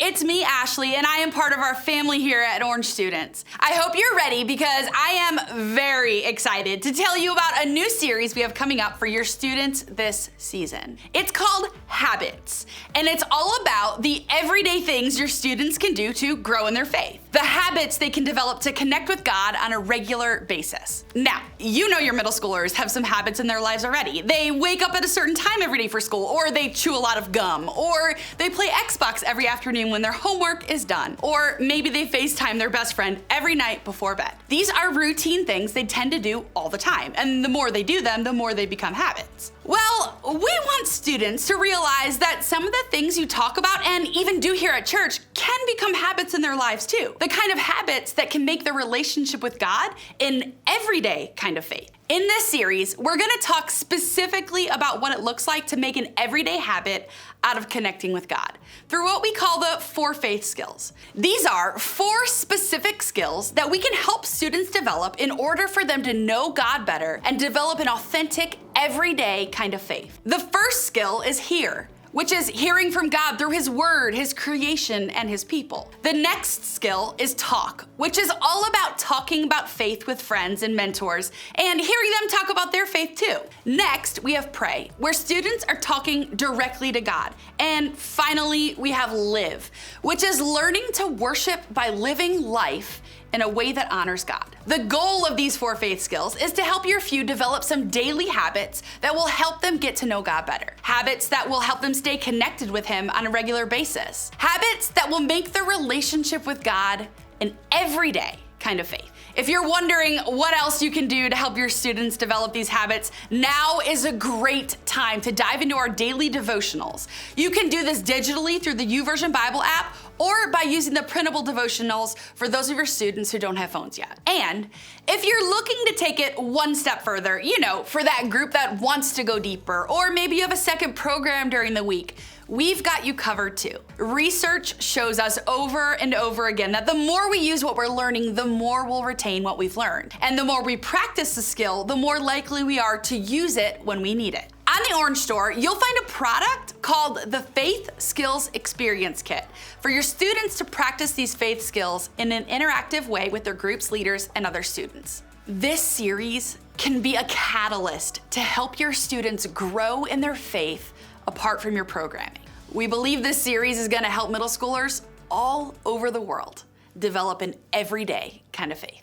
it's me, Ashley, and I am part of our family here at Orange Students. I hope you're ready because I am very excited to tell you about a new series we have coming up for your students this season. It's called Habits, and it's all about the everyday things your students can do to grow in their faith. The habits they can develop to connect with God on a regular basis. Now, you know your middle schoolers have some habits in their lives already. They wake up at a certain time every day for school, or they chew a lot of gum, or they play Xbox every afternoon when their homework is done, or maybe they FaceTime their best friend every night before bed. These are routine things they tend to do all the time, and the more they do them, the more they become habits. Well, we want students to realize that some of the things you talk about and even do here at church can become habits in their lives too. The kind of habits that can make their relationship with God an everyday kind of faith. In this series, we're gonna talk specifically about what it looks like to make an everyday habit out of connecting with God through what we call the 4 faith skills. These are 4 specific skills that we can help students develop in order for them to know God better and develop an authentic, everyday kind of faith. The first skill is hear, which is hearing from God through His Word, His creation, and His people. The next skill is talk, which is all about talking about faith with friends and mentors and hearing them talk about their faith too. Next, we have pray, where students are talking directly to God. And finally, we have live, which is learning to worship by living life in a way that honors God. The goal of these 4 faith skills is to help your few develop some daily habits that will help them get to know God better. Habits that will help them stay connected with Him on a regular basis. Habits that will make their relationship with God an everyday kind of faith. If you're wondering what else you can do to help your students develop these habits, now is a great time to dive into our daily devotionals. You can do this digitally through the YouVersion Bible app or by using the printable devotionals for those of your students who don't have phones yet. And if you're looking to take it one step further, for that group that wants to go deeper, or maybe you have a second program during the week, we've got you covered too. Research shows us over and over again that the more we use what we're learning, the more we'll retain what we've learned. And the more we practice the skill, the more likely we are to use it when we need it. On the Orange Store, you'll find a product called the Faith Skills Experience Kit for your students to practice these faith skills in an interactive way with their groups, leaders, and other students. This series can be a catalyst to help your students grow in their faith apart from your programming. We believe this series is gonna help middle schoolers all over the world develop an everyday kind of faith.